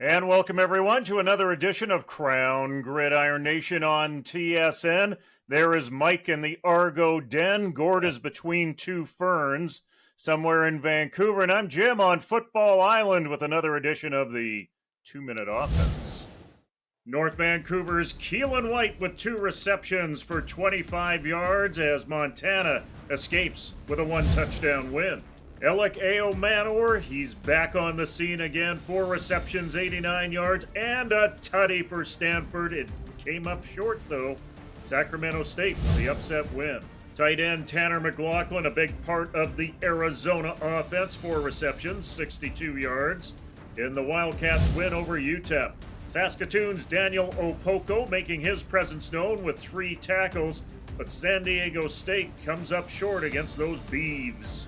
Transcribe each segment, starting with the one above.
And welcome everyone to another edition of Krown Gridiron Nation on TSN. There is Mike in the Argo Den. Gord is between two ferns somewhere in Vancouver. And I'm Jim on Football Island with another edition of the 2-Minute Offense. North Vancouver's Keelan White with 2 receptions for 25 yards as Montana escapes with a 1-touchdown win. Alec Manor, he's back on the scene again. 4 receptions, 89 yards, and a tutty for Stanford. It came up short, though. Sacramento State with the upset win. Tight end Tanner McLaughlin, a big part of the Arizona offense. 4 receptions, 62 yards. In the Wildcats win over UTEP. Saskatoon's Daniel Opoko making his presence known with 3 tackles, but San Diego State comes up short against those Beavs.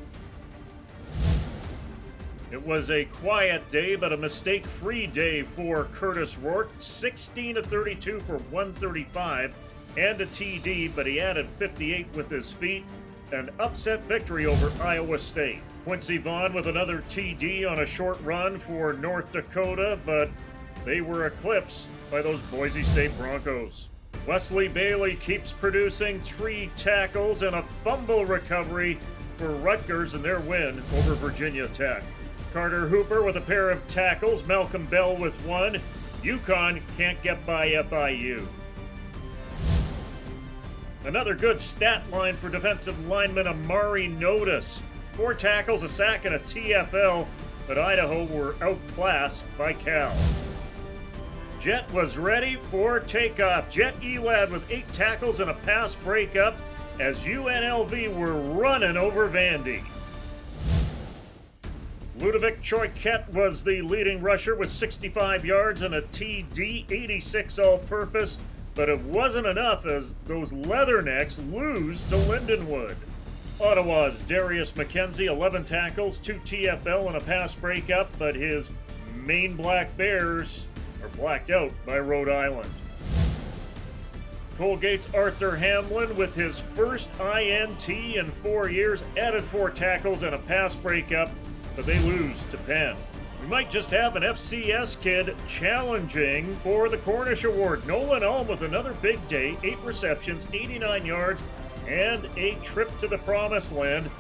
It was a quiet day, but a mistake-free day for Curtis Rourke. 16 of 32 for 135 and a TD, but he added 58 with his feet. An upset victory over Iowa State. Quincy Vaughn with another TD on a short run for North Dakota, but they were eclipsed by those Boise State Broncos. Wesley Bailey keeps producing 3 tackles and a fumble recovery for Rutgers in their win over Virginia Tech. Carter Hooper with a pair of tackles, Malcolm Bell with 1. UConn can't get by FIU. Another good stat line for defensive lineman Amari Notice. 4 tackles, a sack, and a TFL, but Idaho were outclassed by Cal. Jet was ready for takeoff. Jet Elad with 8 tackles and a pass breakup as UNLV were running over Vandy. Ludovic Choiquette was the leading rusher with 65 yards and a TD, 86 all-purpose, but it wasn't enough as those Leathernecks lose to Lindenwood. Ottawa's Darius McKenzie, 11 tackles, 2 TFL and a pass breakup, but his Maine Black Bears are blacked out by Rhode Island. Colgate's Arthur Hamlin with his first INT in 4 years, added 4 tackles and a pass breakup, but they lose to Penn. We might just have an FCS kid challenging for the Cornish Award. Nolan Ulm with another big day, 8 receptions, 89 yards, and a trip to the promised land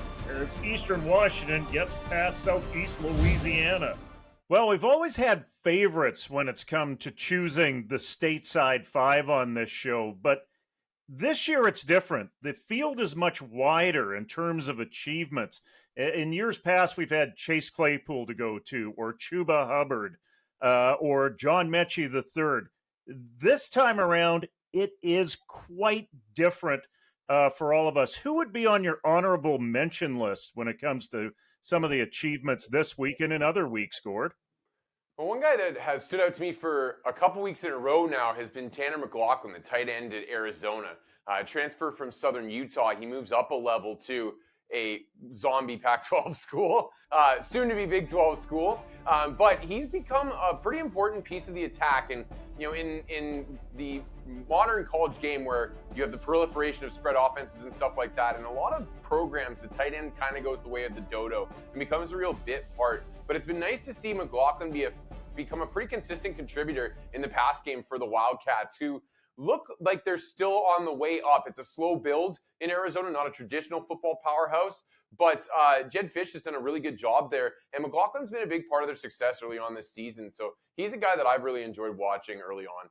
as Eastern Washington gets past Southeast Louisiana. Well, we've always had favorites when it's come to choosing the stateside 5 on this show, but this year it's different. The field is much wider in terms of achievements. In years past, we've had Chase Claypool to go to, or Chuba Hubbard, or John Mechie III. This time around, it is quite different for all of us. Who would be on your honorable mention list when it comes to some of the achievements this week and in other weeks, Gord? Well, one guy that has stood out to me for a couple weeks in a row now has been Tanner McLaughlin, the tight end at Arizona. Transfer from Southern Utah. He moves up a level to a zombie Pac-12 school, soon to be Big 12 school. But he's become a pretty important piece of the attack. And, you know, in the modern college game where you have the proliferation of spread offenses and stuff like that, in a lot of programs, the tight end kind of goes the way of the dodo and becomes a real bit part. But it's been nice to see McLaughlin become a pretty consistent contributor in the pass game for the Wildcats, who look like they're still on the way up. It's a slow build in Arizona, not a traditional football powerhouse, but Jed Fish has done a really good job there, and McLaughlin's been a big part of their success early on this season, so he's a guy that I've really enjoyed watching early on.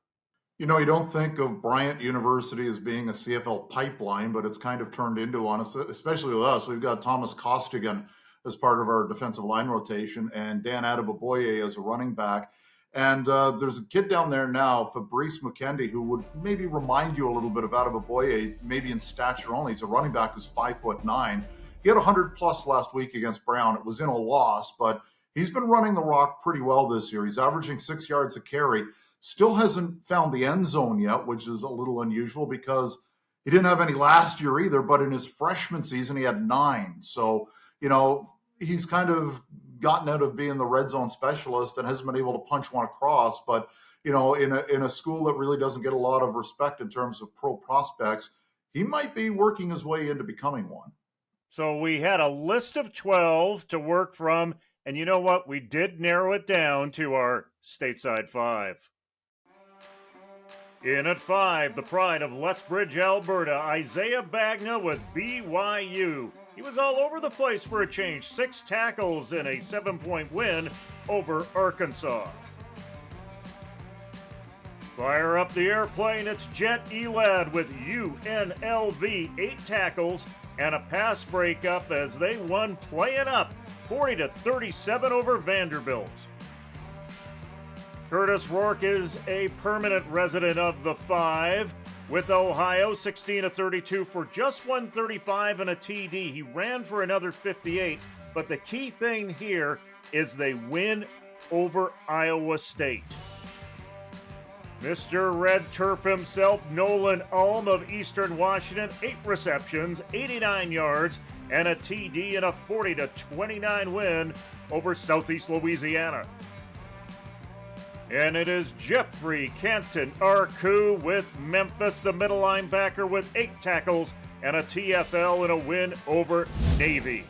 You know, you don't think of Bryant University as being a CFL pipeline, but it's kind of turned into one, especially with us. We've got Thomas Costigan as part of our defensive line rotation and Dan Adeboboye as a running back. And there's a kid down there now, Fabrice Mukendi, who would maybe remind you a little bit of Adeboboye, maybe in stature only. He's a running back who's 5'9". He had 100+ last week against Brown. It was in a loss, but he's been running the rock pretty well this year. He's averaging 6 yards a carry. Still hasn't found the end zone yet, which is a little unusual because he didn't have any last year either, but in his freshman season, he had 9. So, you know, he's kind of gotten out of being the red zone specialist and hasn't been able to punch one across. But, you know, in a school that really doesn't get a lot of respect in terms of pro prospects, he might be working his way into becoming one. So we had a list of 12 to work from. And you know what? We did narrow it down to our Stateside 5. In at 5, the pride of Lethbridge, Alberta, Isaiah Bagna with BYU. He was all over the place for a change. 6 tackles in a 7-point win over Arkansas. Fire up the airplane, it's Jet Elad with UNLV. 8 tackles and a pass breakup as they won playing up 40-37 over Vanderbilt. Curtis Rourke is a permanent resident of the 5 with Ohio, 16-32 for just 135 and a TD. He ran for another 58, but the key thing here is they win over Iowa State. Mr. Red Turf himself, Nolan Ulm of Eastern Washington, 8 receptions, 89 yards, and a TD in a 40-29 win over Southeast Louisiana. And it is Jeffrey Canton Arcu with Memphis, the middle linebacker with 8 tackles and a TFL in a win over Navy.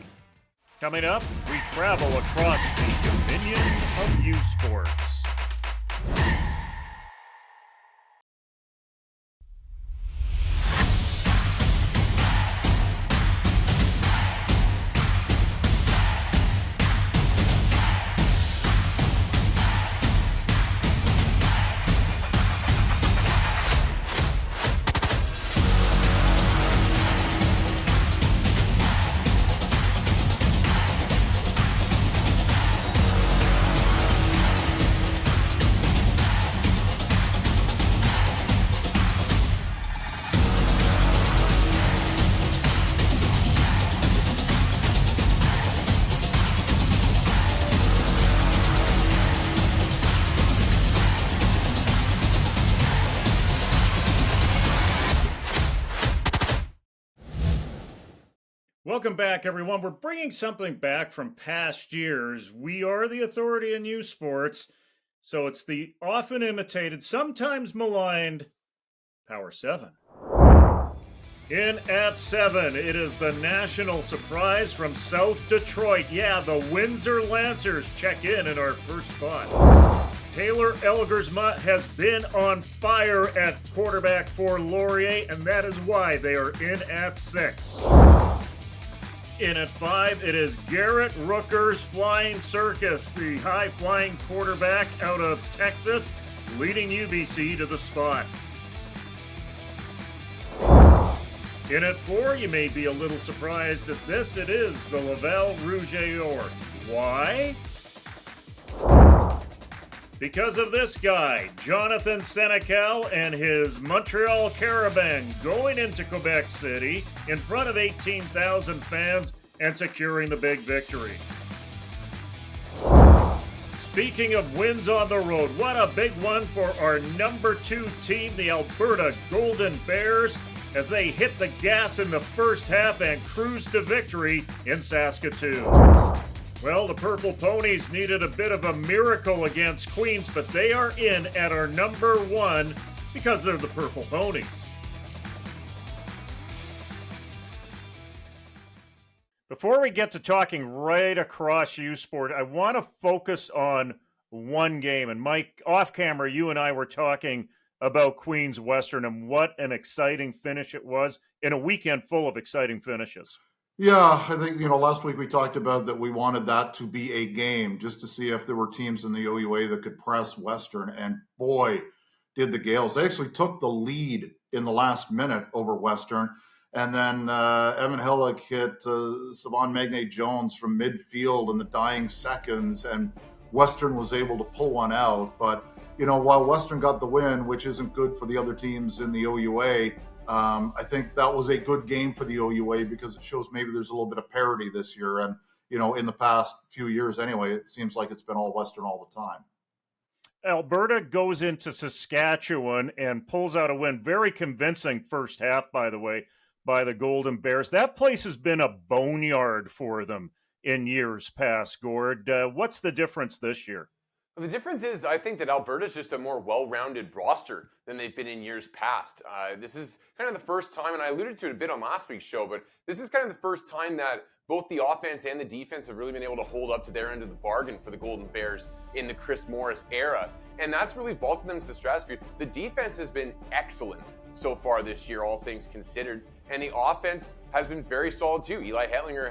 Coming up, we travel across the dominion of USports. Welcome back, everyone. We're bringing something back from past years. We are the authority in youth sports, so it's the often imitated, sometimes maligned Power 7. In at 7, it is the national surprise from South Detroit. Yeah, the Windsor Lancers check in our first spot. Taylor Elgersma has been on fire at quarterback for Laurier, and that is why they are in at 6. In at 5, it is Garrett Rooker's Flying Circus, the high-flying quarterback out of Texas, leading UBC to the spot. In at 4, you may be a little surprised at this. It is the Laval Rougeois. Why? Because of this guy, Jonathan Senecal and his Montreal Caravan going into Quebec City in front of 18,000 fans and securing the big victory. Speaking of wins on the road, what a big one for our number 2 team, the Alberta Golden Bears, as they hit the gas in the first half and cruise to victory in Saskatchewan. Well, the Purple Ponies needed a bit of a miracle against Queens, but they are in at our number 1 because they're the Purple Ponies. Before we get to talking right across USport, I want to focus on one game. And Mike, off camera, you and I were talking about Queens Western and what an exciting finish it was in a weekend full of exciting finishes. Yeah, I think, last week we talked about that we wanted that to be a game just to see if there were teams in the OUA that could press Western. And boy, did the Gales. They actually took the lead in the last minute over Western. And then Evan Hillick hit Savon Magnay-Jones from midfield in the dying seconds, and Western was able to pull one out. But, while Western got the win, which isn't good for the other teams in the OUA, I think that was a good game for the OUA because it shows maybe there's a little bit of parity this year. And, in the past few years anyway, it seems like it's been all Western all the time. Alberta goes into Saskatchewan and pulls out a win. Very convincing first half, by the way, by the Golden Bears. That place has been a boneyard for them in years past, Gord. What's the difference this year? The difference is, I think that Alberta's just a more well-rounded roster than they've been in years past. This is kind of the first time, and I alluded to it a bit on last week's show, but this is kind of the first time that both the offense and the defense have really been able to hold up to their end of the bargain for the Golden Bears in the Chris Morris era. And that's really vaulted them to the stratosphere. The defense has been excellent so far this year, all things considered. And the offense has been very solid too. Eli Hetlinger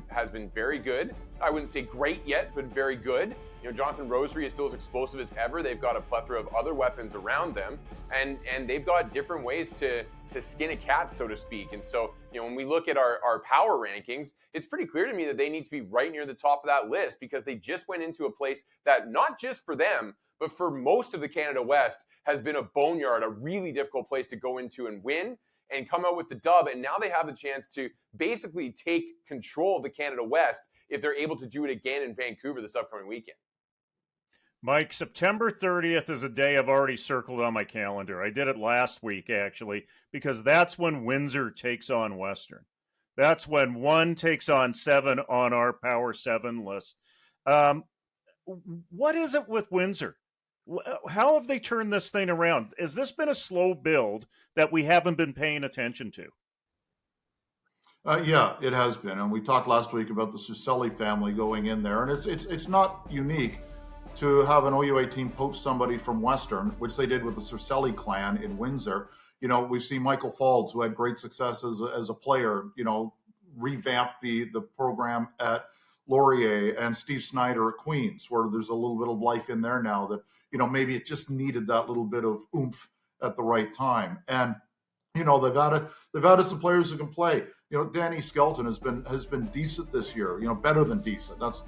has been very good. I wouldn't say great yet, but very good. Jonathan Rosary is still as explosive as ever. They've got a plethora of other weapons around them, and they've got different ways to skin a cat, so to speak. And so, when we look at our power rankings, it's pretty clear to me that they need to be right near the top of that list, because they just went into a place that, not just for them, but for most of the Canada West, has been a boneyard, a really difficult place to go into and win and come out with the dub. And now they have the chance to basically take control of the Canada West if they're able to do it again in Vancouver this upcoming weekend. Mike, September 30th is a day I've already circled on my calendar. I did it last week, actually, because that's when Windsor takes on Western. That's when 1 takes on 7 on our Power 7 list. What is it with Windsor? How have they turned this thing around? Has this been a slow build that we haven't been paying attention to? Yeah, it has been, and we talked last week about the Suselli family going in there, and it's not unique to have an OUA team poach somebody from Western, which they did with the Suselli clan in Windsor. We've seen Michael Faulds, who had great success as a player, revamp the program at Laurier, and Steve Snyder at Queens, where there's a little bit of life in there now that, maybe it just needed that little bit of oomph at the right time. And, they've added some players who can play. Danny Skelton has been decent this year, better than decent. That's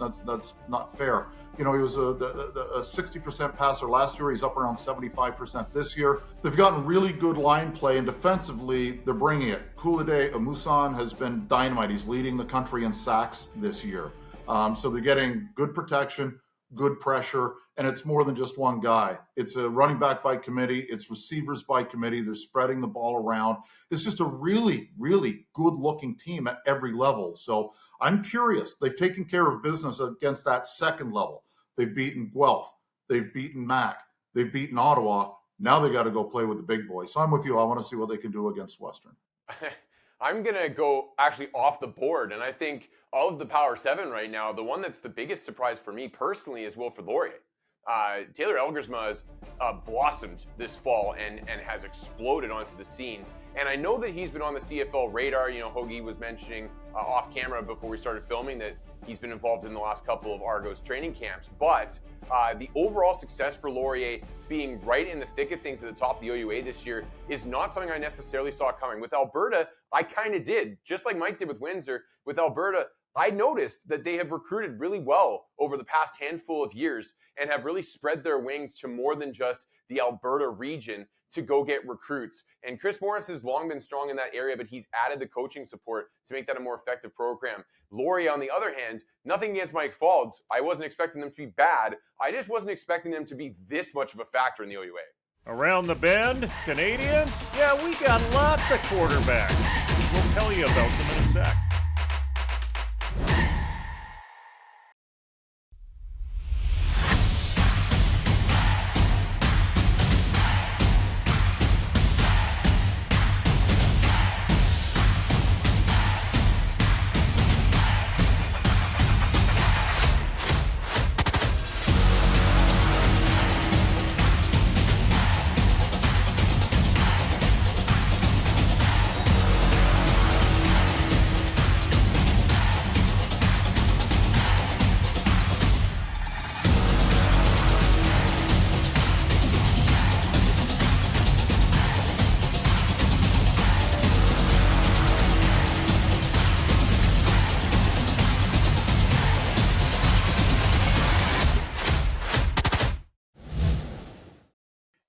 not fair. He was a 60% passer last year. He's up around 75% this year. They've gotten really good line play, and defensively, they're bringing it. Koulade Amusan has been dynamite. He's leading the country in sacks this year. So they're getting good protection, good pressure, and it's more than just one guy. It's a running back by committee. It's receivers by committee. They're spreading the ball around. It's just a really, really good-looking team at every level. So I'm curious. They've taken care of business against that second level. They've beaten Guelph. They've beaten Mac. They've beaten Ottawa. Now they got to go play with the big boys. So I'm with you. I want to see what they can do against Western. I'm going to go actually off the board, and I think all of the Power 7 right now, the one that's the biggest surprise for me personally is Wilfrid Laurier. Taylor Elgersma has blossomed this fall and has exploded onto the scene. And I know that he's been on the CFL radar. Hoagie was mentioning off camera before we started filming that he's been involved in the last couple of Argos training camps. But the overall success for Laurier being right in the thick of things at the top of the OUA this year is not something I necessarily saw coming. With Alberta, I kind of did. Just like Mike did with Windsor. With Alberta, I noticed that they have recruited really well over the past handful of years and have really spread their wings to more than just the Alberta region to go get recruits. And Chris Morris has long been strong in that area, but he's added the coaching support to make that a more effective program. Laurier, on the other hand, nothing against Mike Faulds. I wasn't expecting them to be bad. I just wasn't expecting them to be this much of a factor in the OUA. Around the bend, Canadians? Yeah, we got lots of quarterbacks. We'll tell you about them in a sec.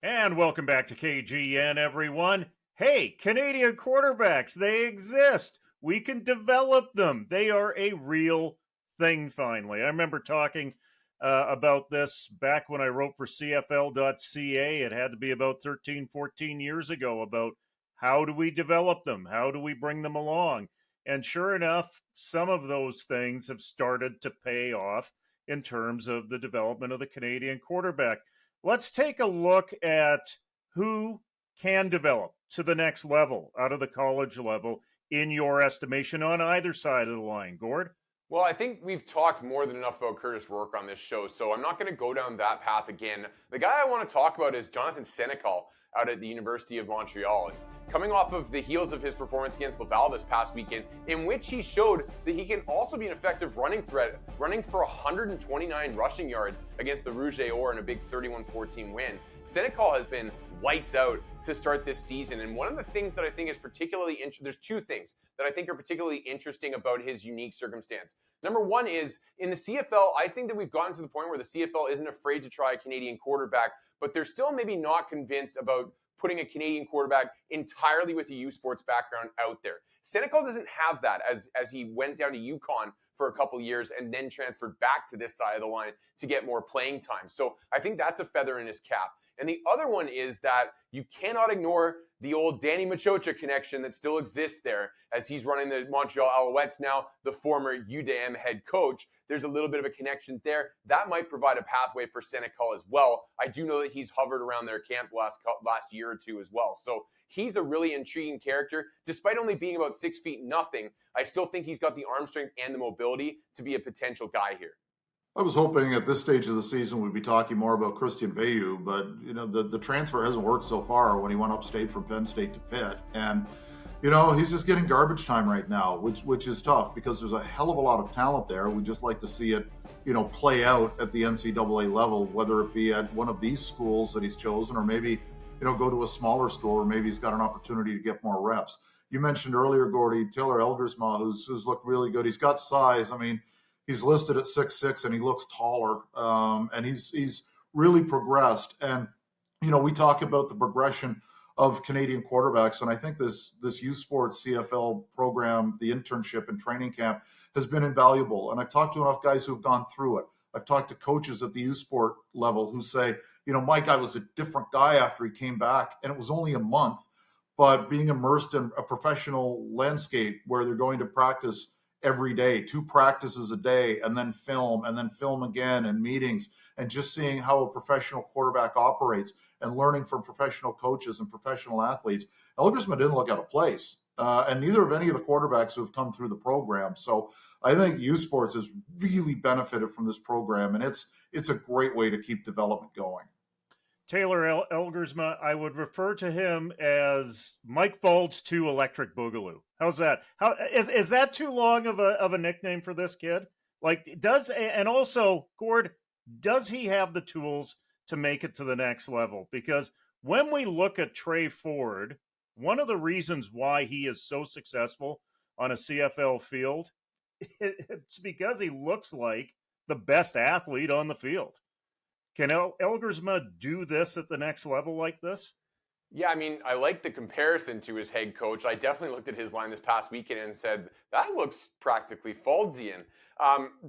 And welcome back to KGN, everyone. Hey, Canadian quarterbacks, they exist. We can develop them. They are a real thing, finally. I remember talking about this back when I wrote for CFL.ca. It had to be about 13, 14 years ago about how do we develop them? How do we bring them along? And sure enough, some of those things have started to pay off in terms of the development of the Canadian quarterback. Let's take a look at who can develop to the next level out of the college level in your estimation on either side of the line, Gord. Well, I think we've talked more than enough about Curtis Rourke on this show, so I'm not going to go down that path again. The guy I want to talk about is Jonathan Senecal out at the University of Montreal. And coming off of the heels of his performance against Laval this past weekend, in which he showed that he can also be an effective running threat, running for 129 rushing yards against the Rouge et Or in a big 31-14 win. Senecal has been lights out to start this season. And one of the things that I think is particularly interesting, there's two things that I think are particularly interesting about his unique circumstance. Number one is in the CFL, I think that we've gotten to the point where the CFL isn't afraid to try a Canadian quarterback, but they're still maybe not convinced about putting a Canadian quarterback entirely with a USPORTS background out there. Senecal doesn't have that as he went down to UConn for a couple years and then transferred back to this side of the line to get more playing time. So I think that's a feather in his cap. And the other one is that you cannot ignore the old Danny Machocha connection that still exists there as he's running the Montreal Alouettes now, the former UDM head coach. There's a little bit of a connection there. That might provide a pathway for Senecal as well. I do know that he's hovered around their camp last year or two as well. So he's a really intriguing character. Despite only being about 6 feet nothing, I still think he's got the arm strength and the mobility to be a potential guy here. I was hoping at this stage of the season we'd be talking more about Christian Bayou, but the transfer hasn't worked so far when he went upstate from Penn State to Pitt, and he's just getting garbage time right now, which is tough because there's a hell of a lot of talent there. We just like to see it, play out at the NCAA level, whether it be at one of these schools that he's chosen, or maybe go to a smaller school, or maybe he's got an opportunity to get more reps. You mentioned earlier, Gordy, Taylor Elgersma, who's looked really good. He's got size. I mean, he's listed at 6'6", and he looks taller, and he's really progressed. And we talk about the progression of Canadian quarterbacks, and I think this USports CFL program, the internship and training camp, has been invaluable. And I've talked to enough guys who've gone through it. I've talked to coaches at the USport level who say, Mike, I was a different guy after he came back, and it was only a month, but being immersed in a professional landscape where they're going to practice every day, 2 practices a day, and then film again, and meetings, and just seeing how a professional quarterback operates and learning from professional coaches and professional athletes. Elgersma didn't look out of place, and neither of any of the quarterbacks who have come through the program. So I think USports has really benefited from this program, and it's a great way to keep development going. Taylor Elgersma, I would refer to him as Mike Fald's 2 Electric Boogaloo. How's that? How is that too long of a nickname for this kid? And also, Gord, does he have the tools to make it to the next level? Because when we look at Trey Ford, one of the reasons why he is so successful on a CFL field, it's because he looks like the best athlete on the field. Can Elgersma do this at the next level like this? Yeah, I mean, I like the comparison to his head coach. I definitely looked at his line this past weekend and said, that looks practically Faldsian.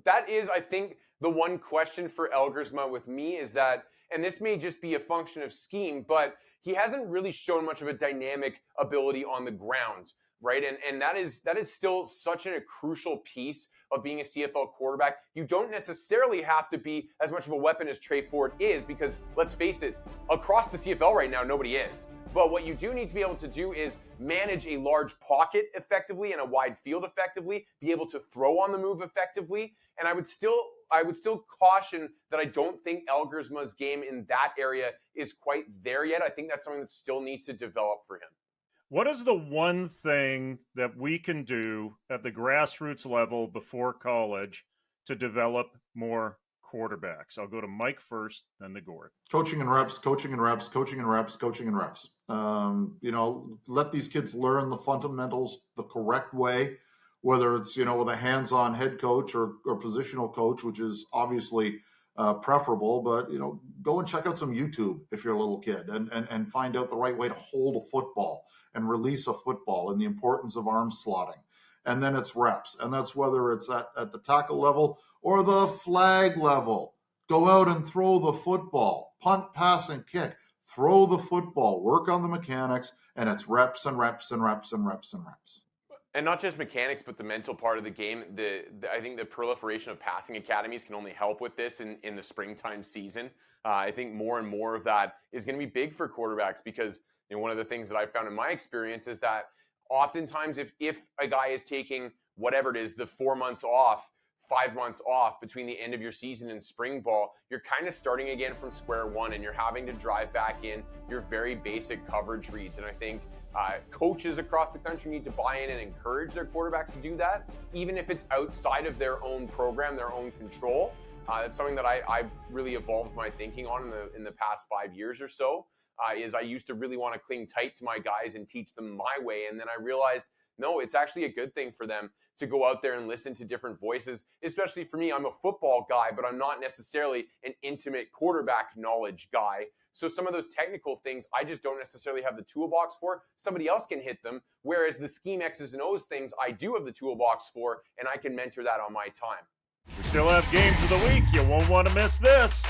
That is, I think, the one question for Elgersma with me is that, and this may just be a function of scheme, but he hasn't really shown much of a dynamic ability on the ground, right? And that is still such a crucial piece of being a CFL quarterback. You don't necessarily have to be as much of a weapon as Trey Ford is, because let's face it, across the CFL right now, nobody is. But what you do need to be able to do is manage a large pocket effectively and a wide field effectively, be able to throw on the move effectively. And I would still caution that I don't think Elgersma's game in that area is quite there yet. I think that's something that still needs to develop for him. What is the one thing that we can do at the grassroots level before college to develop more quarterbacks? I'll go to Mike first, then to Gord. Coaching and reps. Let these kids learn the fundamentals the correct way, whether it's, with a hands-on head coach or positional coach, which is obviously preferable, but, go and check out some YouTube if you're a little kid and find out the right way to hold a football and release a football and the importance of arm slotting. And then it's reps. And that's whether it's at the tackle level or the flag level. Go out and throw the football, punt, pass, and kick. Throw the football, work on the mechanics, and it's reps and reps and reps and reps and reps. And not just mechanics, but the mental part of the game. I think the proliferation of passing academies can only help with this in the springtime season. I think more and more of that is going to be big for quarterbacks because one of the things that I've found in my experience is that oftentimes if a guy is taking whatever it is, the 4 months off, 5 months off between the end of your season and spring ball, you're kind of starting again from square one and you're having to drive back in your very basic coverage reads. And I think coaches across the country need to buy in and encourage their quarterbacks to do that, even if it's outside of their own program, their own control. That's something that I've really evolved my thinking on in the past 5 years or so. Is I used to really want to cling tight to my guys and teach them my way, and then I realized no, it's actually a good thing for them to go out there and listen to different voices. Especially for me, I'm a football guy, but I'm not necessarily an intimate quarterback knowledge guy. So some of those technical things, I just don't necessarily have the toolbox for. Somebody else can hit them. Whereas the scheme X's and O's things, I do have the toolbox for, and I can mentor that on my time. We still have games of the week. You won't want to miss this.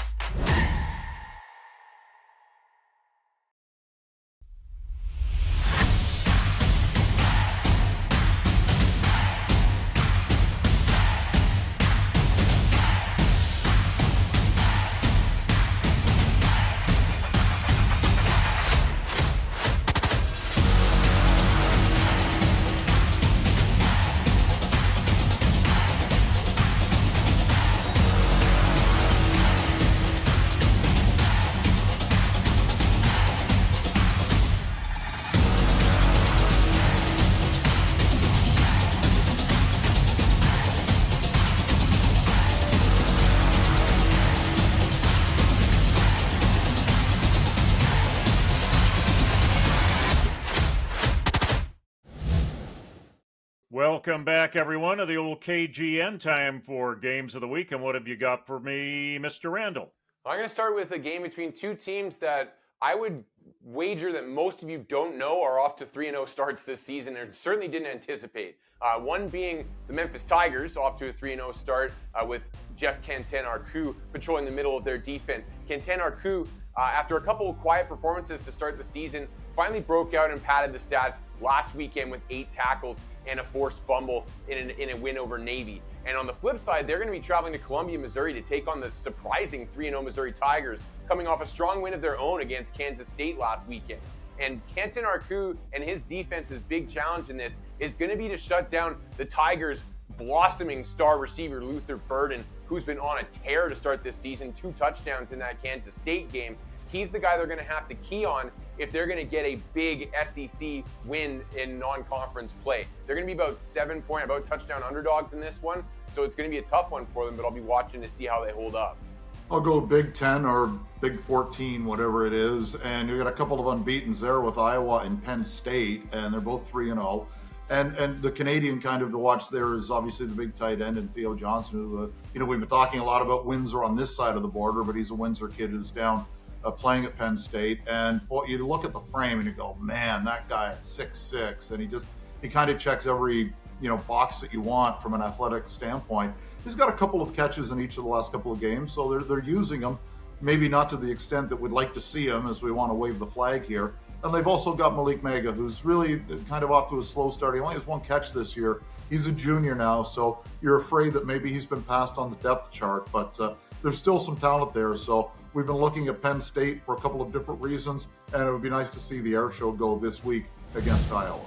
Welcome back, everyone, to the old KGN time for Games of the Week. And what have you got for me, Mr. Randall? I'm going to start with a game between two teams that I would wager that most of you don't know are off to 3-0 starts this season and certainly didn't anticipate. One being the Memphis Tigers, off to a 3-0 start with Jeff Cantin-Arcou patrolling the middle of their defense. Cantin-Arcou, after a couple of quiet performances to start the season, finally broke out and padded the stats last weekend with 8 tackles and a forced fumble in a win over Navy. And on the flip side, they're going to be traveling to Columbia, Missouri to take on the surprising 3-0 Missouri Tigers, coming off a strong win of their own against Kansas State last weekend. And Cantin-Arcou and his defense's big challenge in this is going to be to shut down the Tigers' blossoming star receiver, Luther Burden, who's been on a tear to start this season, 2 touchdowns in that Kansas State game. He's the guy they're going to have to key on if they're going to get a big SEC win in non-conference play. They're going to be about touchdown underdogs in this one, so it's going to be a tough one for them, but I'll be watching to see how they hold up. I'll go Big 10 or Big 14, whatever it is, and you've got a couple of unbeatens there with Iowa and Penn State, and they're both 3-0. And the Canadian kind of to watch there is obviously the big tight end and Theo Johnson, who, we've been talking a lot about Windsor on this side of the border, but he's a Windsor kid who's down playing at Penn State. And you look at the frame and you go, man, that guy at 6'6", and he kind of checks every box that you want from an athletic standpoint. He's got a couple of catches in each of the last couple of games, so they're using him, maybe not to the extent that we'd like to see him as we want to wave the flag here. And they've also got Malik Mega, who's really kind of off to a slow start. He only has 1 catch this year. He's a junior now, so you're afraid that maybe he's been passed on the depth chart, but there's still some talent there. So we've been looking at Penn State for a couple of different reasons, and it would be nice to see the air show go this week against Iowa.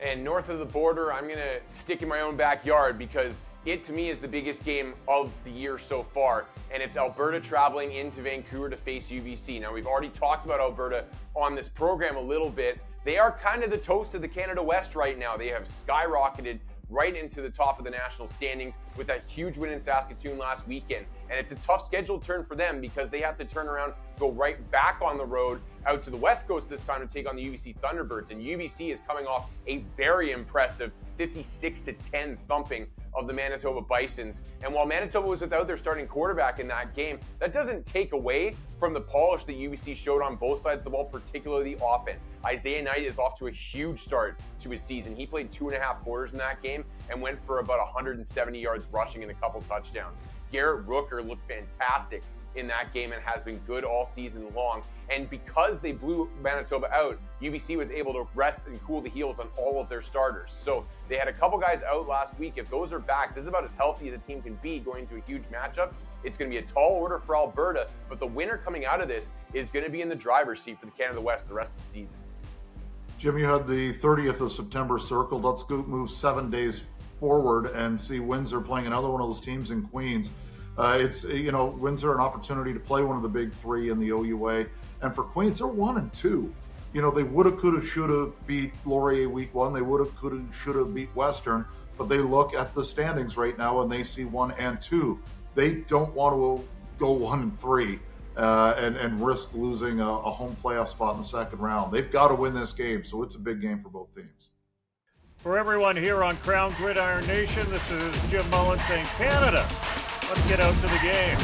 And north of the border, I'm going to stick in my own backyard because it, to me, is the biggest game of the year so far, and it's Alberta traveling into Vancouver to face UBC. Now, we've already talked about Alberta on this program a little bit. They are kind of the toast of the Canada West right now. They have skyrocketed right into the top of the national standings with that huge win in Saskatchewan last weekend. And it's a tough schedule turn for them because they have to turn around, go right back on the road out to the West Coast this time to take on the UBC Thunderbirds. And UBC is coming off a very impressive 56-10 thumping of the Manitoba Bisons. And while Manitoba was without their starting quarterback in that game, that doesn't take away from the polish that UBC showed on both sides of the ball, particularly the offense. Isaiah Knight is off to a huge start to his season. He played 2.5 quarters in that game and went for about 170 yards rushing and a couple touchdowns. Garrett Rooker looked fantastic in that game and has been good all season long. And because they blew Manitoba out, UBC was able to rest and cool the heels on all of their starters. So they had a couple guys out last week. If those are back, this is about as healthy as a team can be going into a huge matchup. It's going to be a tall order for Alberta, but the winner coming out of this is going to be in the driver's seat for the Canada West the rest of the season. Jim, you had the 30th of September circled. Let's go move 7 days forward and see Windsor playing another one of those teams in Queens. It's, Windsor an opportunity to play one of the big three in the OUA. And for Queens, they're 1-2. They woulda, coulda, shoulda beat Laurier week 1. They woulda, coulda, shoulda beat Western. But they look at the standings right now and they see 1 and 2. They don't want to go 1-3 and risk losing a home playoff spot in the second round. They've got to win this game, so it's a big game for both teams. For everyone here on Krown Gridiron Nation, this is Jim Mullen saying, Canada, let's get out to the game.